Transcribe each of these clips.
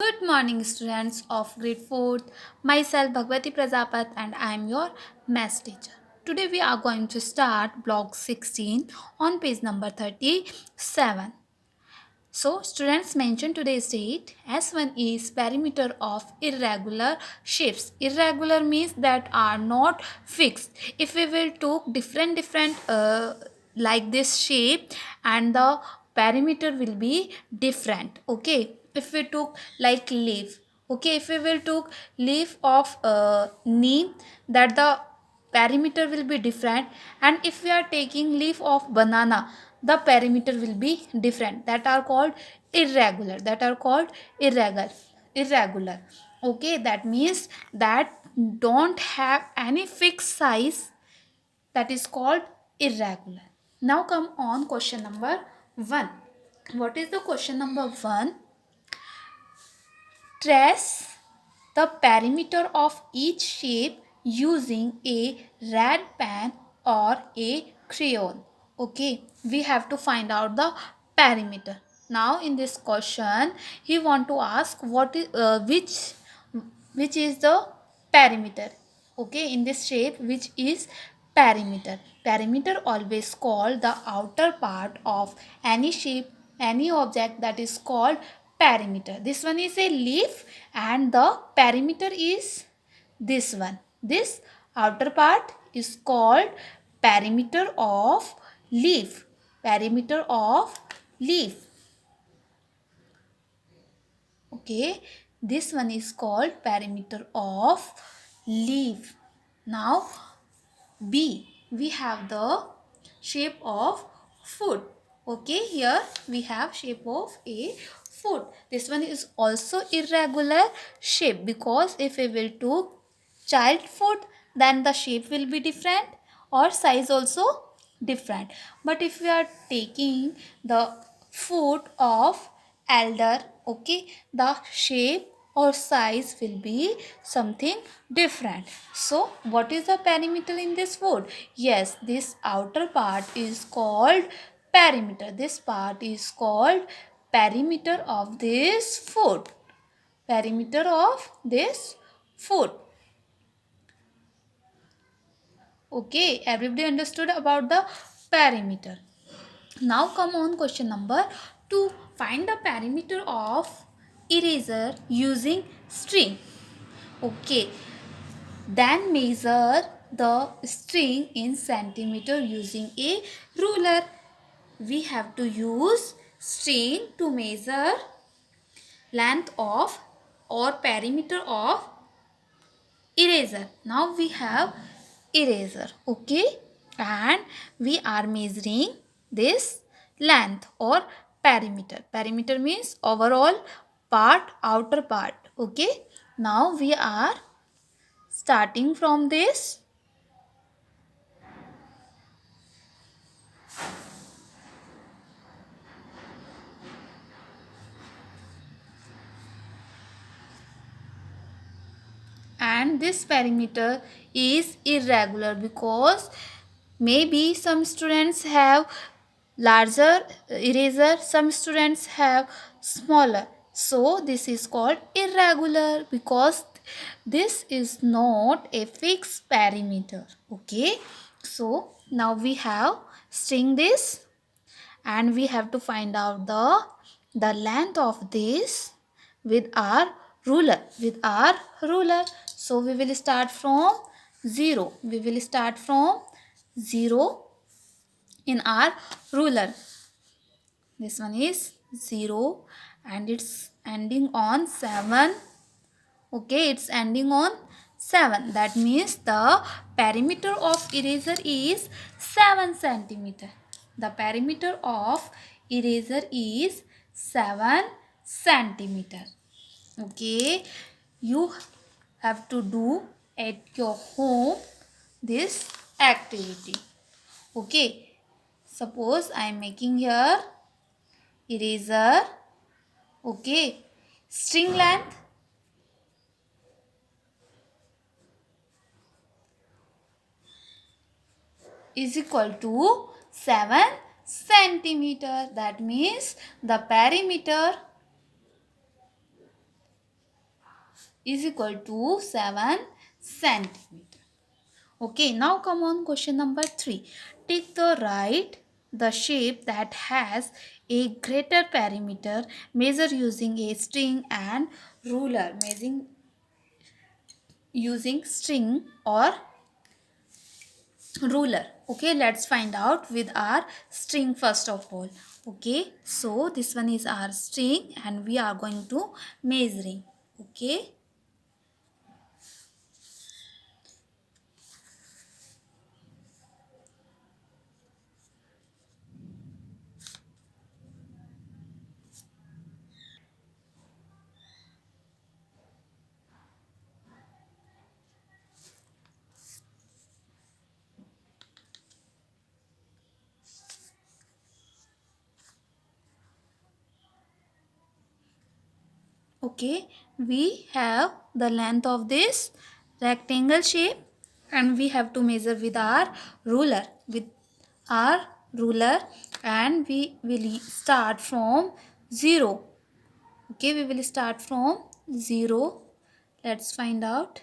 Good morning, students of grade 4th. Myself, Bhagwati Prajapat, and I am your maths teacher. Today, we are going to start block 16 on page number 37. So, students mention today's date. S1 is perimeter of irregular shapes. Irregular means that are not fixed. If we will took different like this shape, and the perimeter will be different. Okay, if we took like leaf. Okay, if we will took leaf of neem, that the perimeter will be different, and if we are taking leaf of banana, the perimeter will be different. That are called irregular. Okay, that means that don't have any fixed size, that is called irregular. Now come on question number 1. What is the question number 1? Trace the perimeter of each shape using a red pen or a crayon. Okay, we have to find out the perimeter. Now in this question, he want to ask what is which is the perimeter. Okay, in this shape, which is perimeter. Perimeter always called the outer part of any shape, any object, that is called perimeter. This one is a leaf and the perimeter is this one. This outer part is called perimeter of leaf. Perimeter of leaf. Okay, this one is called perimeter of leaf. Now B, we have the shape of foot. Okay, here we have shape of a foot. This one is also irregular shape, because if we will do child foot, then the shape will be different or size also different. But if we are taking the foot of elder, okay, the shape or size will be something different. So what is the perimeter in this foot? Yes, this outer part is called perimeter. This part is called perimeter of this foot. Perimeter of this foot. Okay, everybody understood about the perimeter. Now come on question number 2. Find the perimeter of eraser using string. Okay, then measure the string in centimeter using a ruler. We have to use string to measure length of or perimeter of eraser. Now we have eraser, okay, and we are measuring this length or perimeter. Perimeter means overall part, outer part. Okay, now we are starting from this, and this perimeter is irregular because maybe some students have larger eraser, some students have smaller. So this is called irregular because this is not a fixed perimeter. Okay, so now we have string this, and we have to find out the length of this with our ruler. So we will start from 0 in our ruler. This one is 0 and it's ending on 7. Okay, it's ending on 7. That means the perimeter of eraser is 7 centimeter. The perimeter of eraser is 7 centimeter. Okay, you have to do at your home this activity. Okay, suppose I am making here eraser. Okay, string length is equal to 7 centimeter. That means the perimeter is equal to 7 centimeter. Okay, now come on question number 3. Take the right the shape that has a greater perimeter. Measure using a string and ruler. Measuring using string or ruler. Okay, let's find out with our string first of all. Okay, so this one is our string and we are going to measuring. Okay. Okay, we have the length of this rectangle shape and we have to measure with our ruler. With our ruler and we will start from 0. Okay, we will start from 0. Let's find out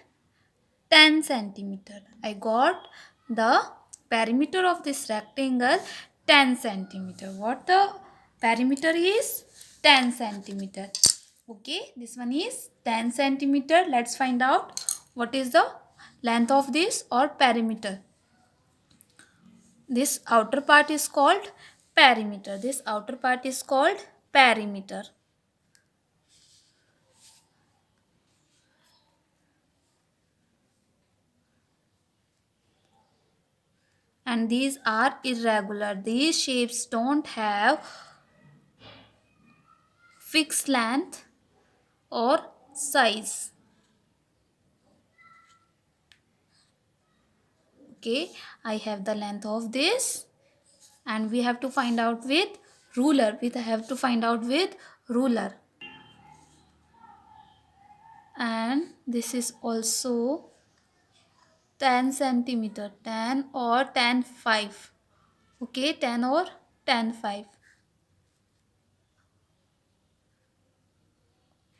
10 centimeter. I got the perimeter of this rectangle 10 centimeter. What the perimeter is? 10 centimeter. Okay, this one is 10 centimeter. Let's find out what is the length of this or perimeter. This outer part is called perimeter. This outer part is called perimeter. And these are irregular. These shapes don't have fixed length or size. Okay, I have the length of this and we have to find out with ruler. We have to find out with ruler. And this is also 10 centimeter, 10 or 10 5. Okay, 10 or 10 5.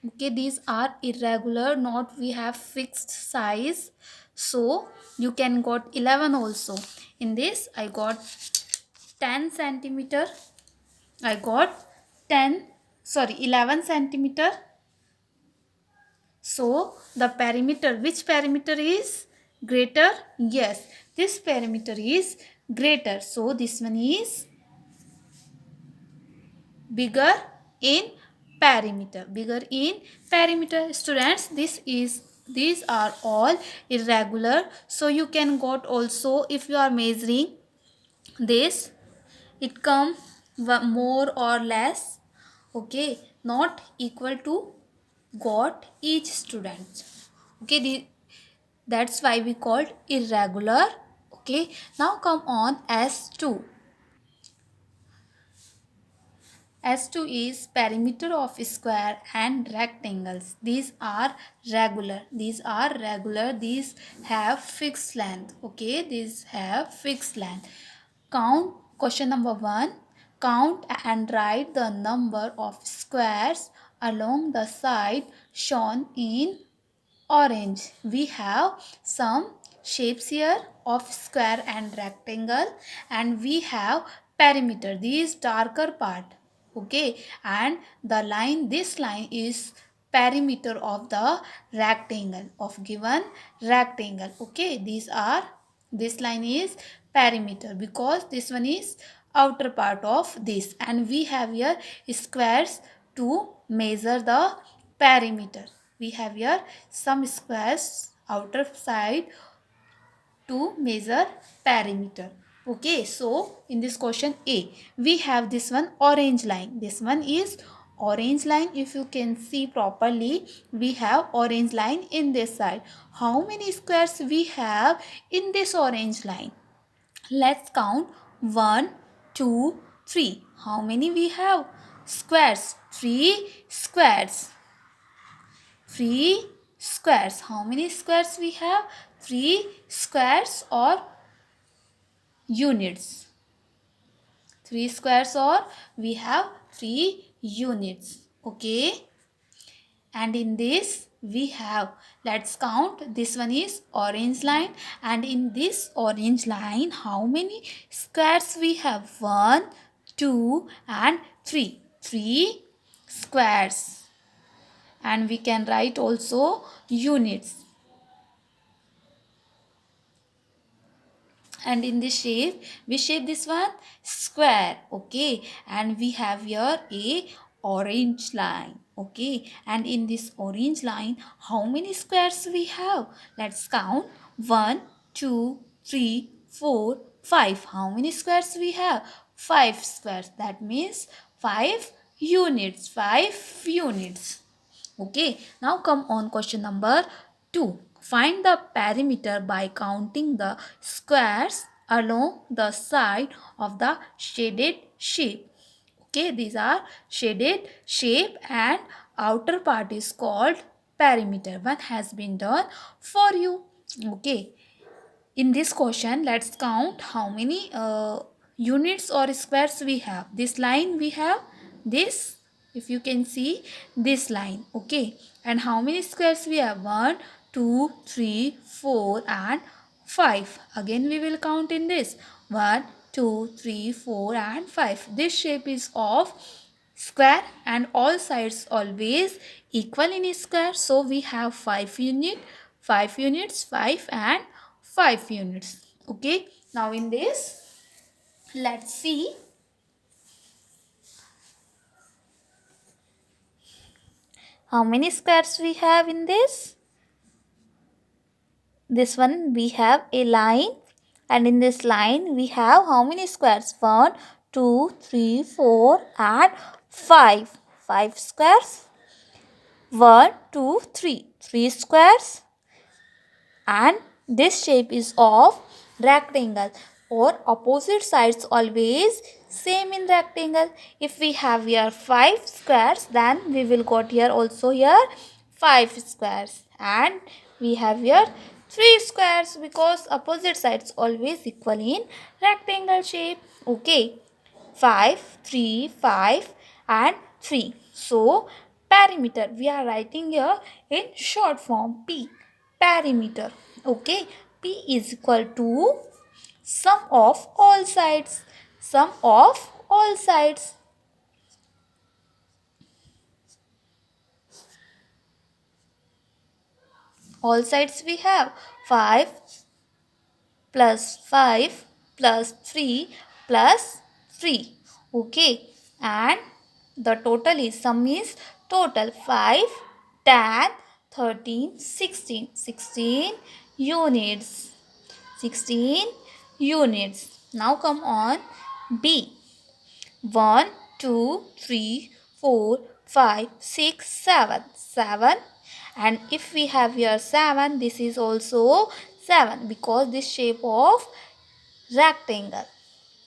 Okay, these are irregular, not we have fixed size, so you can got 11 also. In this I got 10 centimeter, I got 10 sorry 11 centimeter. So the perimeter, which perimeter is greater? Yes, this perimeter is greater, so this one is bigger in perimeter. Bigger in perimeter. Students, these are all irregular, so you can got also if you are measuring this, it come more or less. Okay, not equal to got each student. Okay, that's why we called irregular. Okay, now come on S2. S2 is perimeter of square and rectangles. These are regular. These are regular. These have fixed length. Okay, these have fixed length. Count question number 1. Count and write the number of squares along the side shown in orange. We have some shapes here of square and rectangle and we have perimeter, this darker part. Okay, and the line, this line is perimeter of the rectangle, of given rectangle. Okay, these are, this line is perimeter because this one is outer part of this and we have here squares to measure the perimeter. We have here some squares outer side to measure perimeter. Okay, so in this question A, we have this one orange line. This one is orange line. If you can see properly, we have orange line in this side. How many squares we have in this orange line? Let's count 1, 2, 3. How many we have? Squares. 3 squares. 3 squares. How many squares we have? 3 squares or units. 3 squares or we have 3 units. Okay. and in this we have, let's count, this one is orange line, and in this orange line how many squares we have? 1, 2 and 3. 3 squares, and we can write also units. And in this shape we shape this one square, okay, and we have here a orange line, okay, and in this orange line how many squares we have? Let's count. 1, 2, 3, 4, 5. How many squares we have? 5 squares. That means 5 units. 5 units. Okay, now come on question number 2. Find the perimeter by counting the squares along the side of the shaded shape. Okay, these are shaded shape and outer part is called perimeter. One has been done for you. Okay, in this question let's count how many units or squares we have. This line we have, this, if you can see, this line, okay, and how many squares we have? 1, 2, 3, 4 and 5. Again we will count in this. 1, 2, 3, 4 and 5. This shape is of square and all sides always equal in a square, so we have 5 unit, 5 units, 5 and 5 units. Okay, now in this let's see how many squares we have in this one. We have a line, and in this line we have how many squares? 1, 2, 3, 4 and 5. 5 squares. 1, 2, 3. 3 squares. And this shape is of rectangle, or opposite sides always same in rectangle. If we have here 5 squares, then we will got here also here 5 squares, and we have here 3 squares because opposite sides always equal in rectangle shape. Okay, 5, 3, 5 and 3. So perimeter we are writing here in short form P. Perimeter. Okay, P is equal to sum of all sides. Sum of all sides. All sides we have 5 plus 5 plus 3 plus 3. Okay, and the total is, sum is total 5, 10, 13, 16. 16 units. 16 units. Now come on B. 1, 2, 3, 4, 5, 6, 7. 7. And if we have here 7, this is also 7 because this shape of rectangle.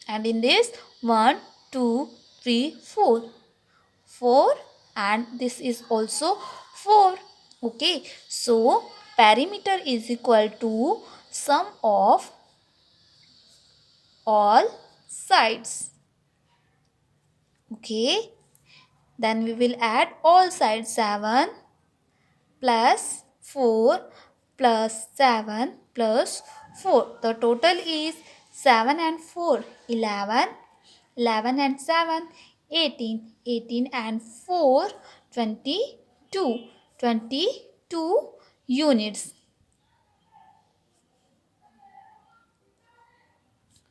And in this 1, 2, 3, 4. 4 and this is also 4. Okay. So perimeter is equal to sum of all sides. Okay. Then we will add all sides. 7 plus 4 plus 7 plus 4. The total is 7 and 4. 11. 11 and 7. 18. 18 and 4. 22. 22 units.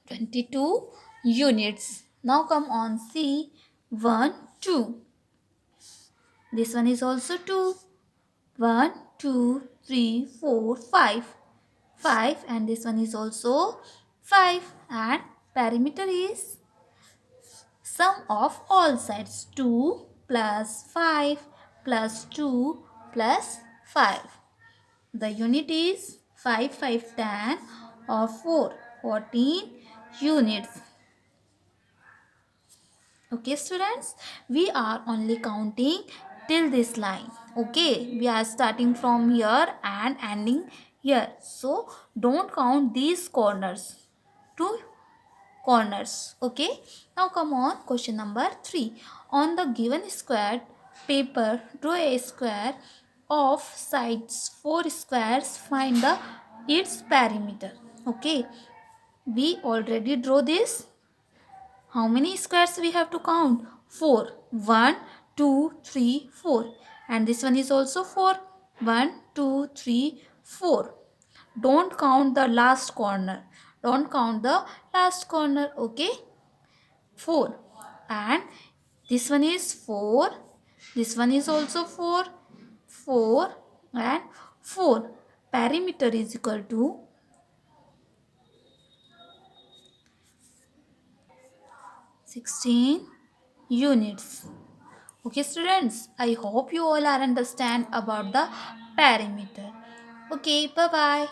22 units. Now come on C. 1, 2. This one is also 2. 1, 2, 3, 4, 5. 5 and this one is also 5, and perimeter is sum of all sides. 2 plus 5 plus 2 plus 5. The unit is 5, 5, 10 or 4, 14 units. Okay students, we are only counting till this line. Okay, we are starting from here and ending here. So don't count these corners. 2 corners. Okay, now come on question number 3. On the given square paper, draw a square of sides 4 squares, find the its perimeter. Okay, we already draw this. How many squares we have to count? 4. 1, 2, 3, 4. And this one is also 4. 1, 2, 3, 4. Don't count the last corner. Don't count the last corner. Okay? 4. And this one is 4. This one is also 4. 4 and 4. Perimeter is equal to 16 units. Okay students, I hope you all are understand about the perimeter. Okay, bye bye.